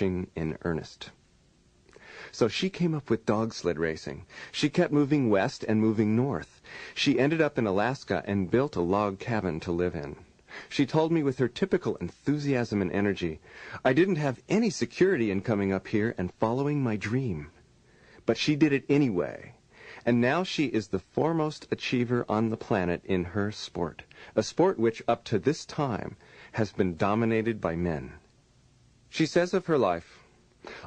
in earnest. So she came up with dog sled racing. She kept moving west and moving north. She ended up in Alaska and built a log cabin to live in. She told me with her typical enthusiasm and energy, I didn't have any security in coming up here and following my dream. But she did it anyway. And now she is the foremost achiever on the planet in her sport, a sport which up to this time has been dominated by men. She says of her life,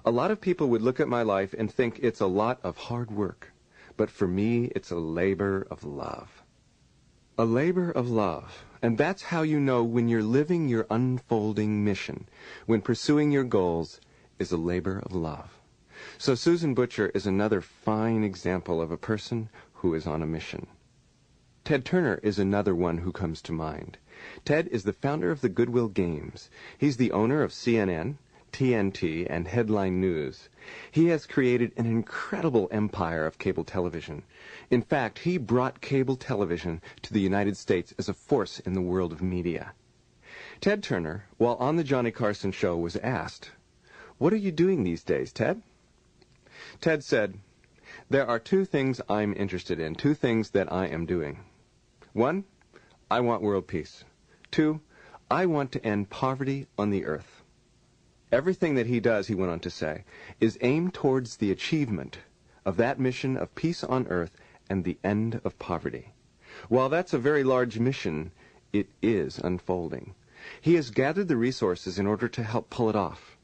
a lot of people would look at my life and think it's a lot of hard work, but for me it's a labor of love. A labor of love, and that's how you know when you're living your unfolding mission, when pursuing your goals is a labor of love. So Susan Butcher is another fine example of a person who is on a mission. Ted Turner is another one who comes to mind. Ted is the founder of the Goodwill Games. He's the owner of CNN, TNT, and Headline News. He has created an incredible empire of cable television. In fact, he brought cable television to the United States as a force in the world of media. Ted Turner, while on the Johnny Carson show, was asked, "What are you doing these days, Ted?" Ted said, "There are two things I'm interested in, two things that I am doing. One, I want world peace. Two, I want to end poverty on the earth." Everything that he does, he went on to say, is aimed towards the achievement of that mission of peace on earth and the end of poverty. While that's a very large mission, it is unfolding. He has gathered the resources in order to help pull it off.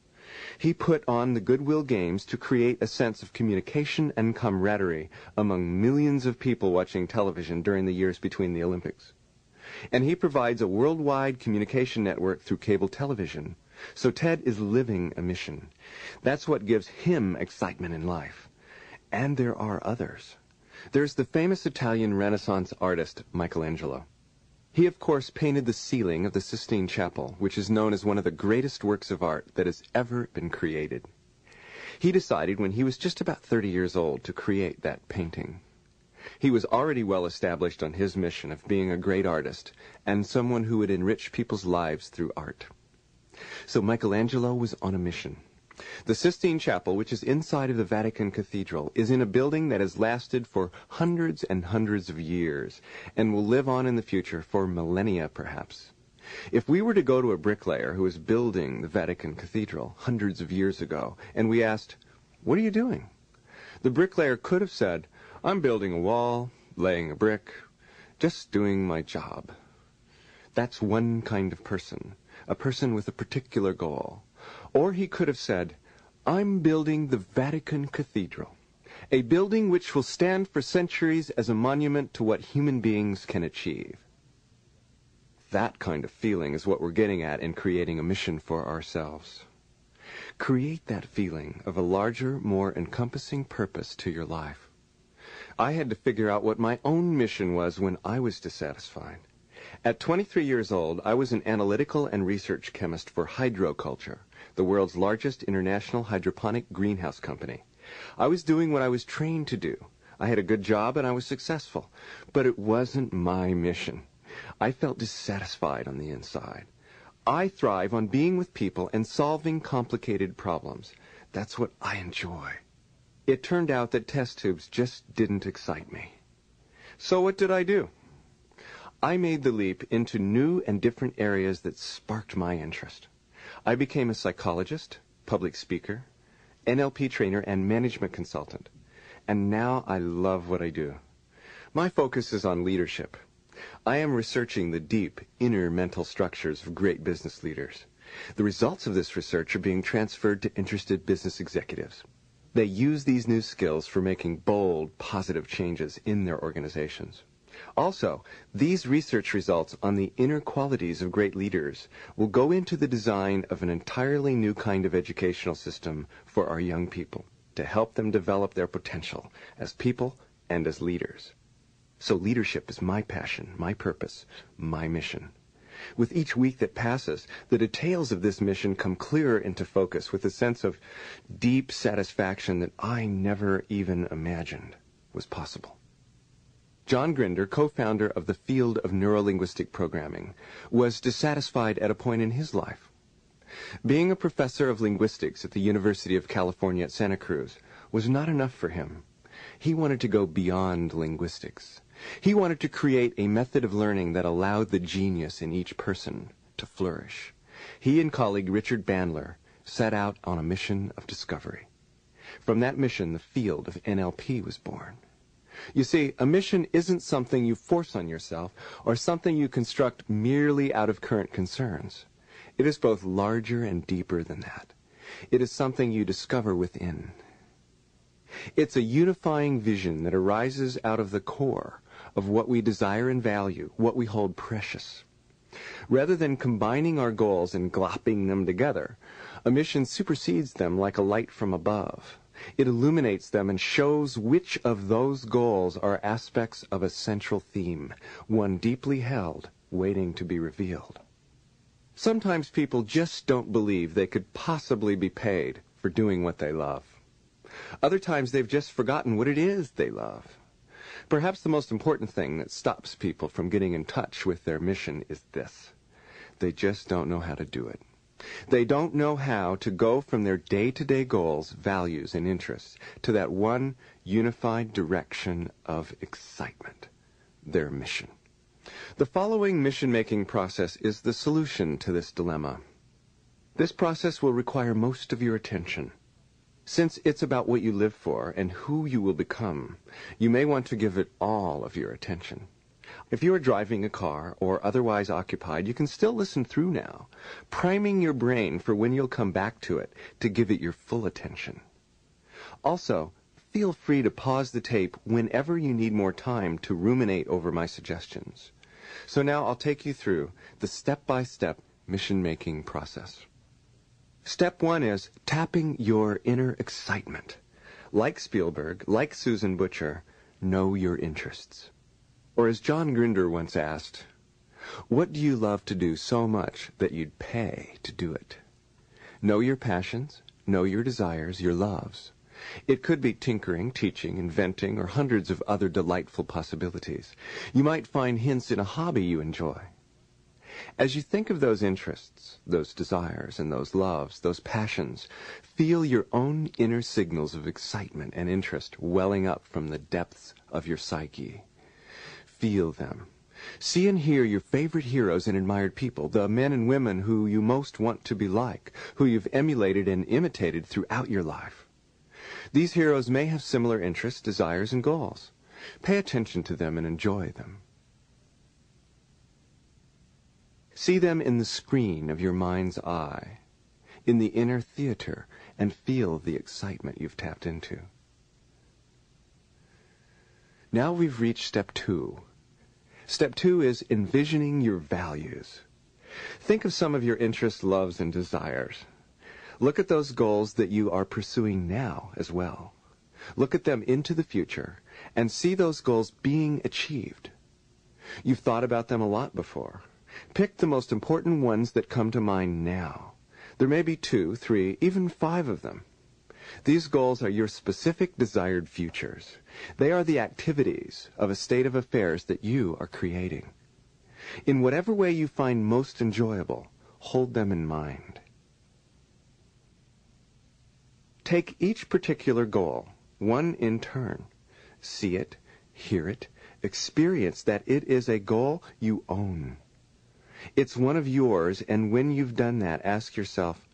He put on the Goodwill Games to create a sense of communication and camaraderie among millions of people watching television during the years between the Olympics. And he provides a worldwide communication network through cable television. So Ted is living a mission. That's what gives him excitement in life. And there are others. There's the famous Italian Renaissance artist Michelangelo. He, of course, painted the ceiling of the Sistine Chapel, which is known as one of the greatest works of art that has ever been created. He decided when he was just about 30 years old to create that painting. He was already well established on his mission of being a great artist and someone who would enrich people's lives through art. So Michelangelo was on a mission. The Sistine Chapel, which is inside of the Vatican Cathedral, is in a building that has lasted for hundreds and hundreds of years and will live on in the future for millennia, perhaps. If we were to go to a bricklayer who was building the Vatican Cathedral hundreds of years ago, and we asked, "What are you doing?" the bricklayer could have said, "I'm building a wall, laying a brick, just doing my job." That's one kind of person, a person with a particular goal. Or he could have said, "I'm building the Vatican Cathedral, a building which will stand for centuries as a monument to what human beings can achieve." That kind of feeling is what we're getting at in creating a mission for ourselves. Create that feeling of a larger, more encompassing purpose to your life. I had to figure out what my own mission was when I was dissatisfied. At 23 years old, I was an analytical and research chemist for Hydroculture, the world's largest international hydroponic greenhouse company. I was doing what I was trained to do. I had a good job and I was successful, but it wasn't my mission. I felt dissatisfied on the inside. I thrive on being with people and solving complicated problems. That's what I enjoy. It turned out that test tubes just didn't excite me. So what did I do? I made the leap into new and different areas that sparked my interest. I became a psychologist, public speaker, NLP trainer, and management consultant. And now I love what I do. My focus is on leadership. I am researching the deep, inner mental structures of great business leaders. The results of this research are being transferred to interested business executives. They use these new skills for making bold, positive changes in their organizations. Also, these research results on the inner qualities of great leaders will go into the design of an entirely new kind of educational system for our young people to help them develop their potential as people and as leaders. So leadership is my passion, my purpose, my mission. With each week that passes, the details of this mission come clearer into focus with a sense of deep satisfaction that I never even imagined was possible. John Grinder, co-founder of the field of neurolinguistic programming, was dissatisfied at a point in his life. Being a professor of linguistics at the University of California at Santa Cruz was not enough for him. He wanted to go beyond linguistics. He wanted to create a method of learning that allowed the genius in each person to flourish. He and colleague Richard Bandler set out on a mission of discovery. From that mission, the field of NLP was born. You see, a mission isn't something you force on yourself or something you construct merely out of current concerns. It is both larger and deeper than that. It is something you discover within. It's a unifying vision that arises out of the core of what we desire and value, what we hold precious. Rather than combining our goals and glopping them together, a mission supersedes them like a light from above. It illuminates them and shows which of those goals are aspects of a central theme, one deeply held, waiting to be revealed. Sometimes people just don't believe they could possibly be paid for doing what they love. Other times they've just forgotten what it is they love. Perhaps the most important thing that stops people from getting in touch with their mission is this: they just don't know how to do it. They don't know how to go from their day-to-day goals, values, and interests to that one unified direction of excitement, their mission. The following mission-making process is the solution to this dilemma. This process will require most of your attention. Since it's about what you live for and who you will become, you may want to give it all of your attention. If you are driving a car or otherwise occupied, you can still listen through now, priming your brain for when you'll come back to it to give it your full attention. Also, feel free to pause the tape whenever you need more time to ruminate over my suggestions. So now I'll take you through the step-by-step mission-making process. Step 1 is tapping your inner excitement. Like Spielberg, like Susan Butcher, know your interests. Or as John Grinder once asked, what do you love to do so much that you'd pay to do it? Know your passions, know your desires, your loves. It could be tinkering, teaching, inventing, or hundreds of other delightful possibilities. You might find hints in a hobby you enjoy. As you think of those interests, those desires, and those loves, those passions, feel your own inner signals of excitement and interest welling up from the depths of your psyche. Feel them. See and hear your favorite heroes and admired people, the men and women who you most want to be like, who you've emulated and imitated throughout your life. These heroes may have similar interests, desires, and goals. Pay attention to them and enjoy them. See them in the screen of your mind's eye, in the inner theater, and feel the excitement you've tapped into. Now we've reached step 2. Step 2 is envisioning your values. Think of some of your interests, loves, and desires. Look at those goals that you are pursuing now as well. Look at them into the future and see those goals being achieved. You've thought about them a lot before. Pick the most important ones that come to mind now. There may be 2, 3, even 5 of them. These goals are your specific desired futures. They are the activities of a state of affairs that you are creating. In whatever way you find most enjoyable, hold them in mind. Take each particular goal, one in turn. See it, hear it, experience that it is a goal you own. It's one of yours, and when you've done that, ask yourself,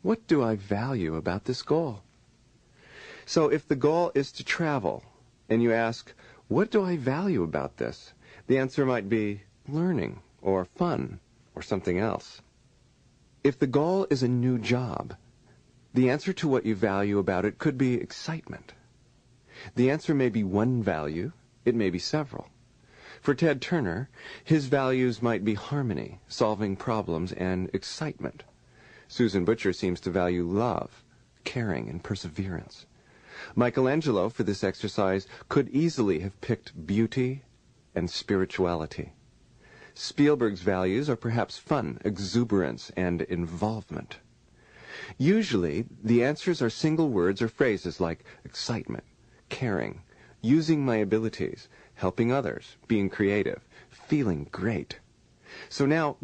what do I value about this goal? So if the goal is to travel, and you ask, what do I value about this? The answer might be learning, or fun, or something else. If the goal is a new job, the answer to what you value about it could be excitement. The answer may be one value, it may be several. For Ted Turner, his values might be harmony, solving problems, and excitement. Susan Butcher seems to value love, caring, and perseverance. Michelangelo, for this exercise, could easily have picked beauty and spirituality. Spielberg's values are perhaps fun, exuberance, and involvement. Usually, the answers are single words or phrases like excitement, caring, using my abilities, helping others, being creative, feeling great. So now,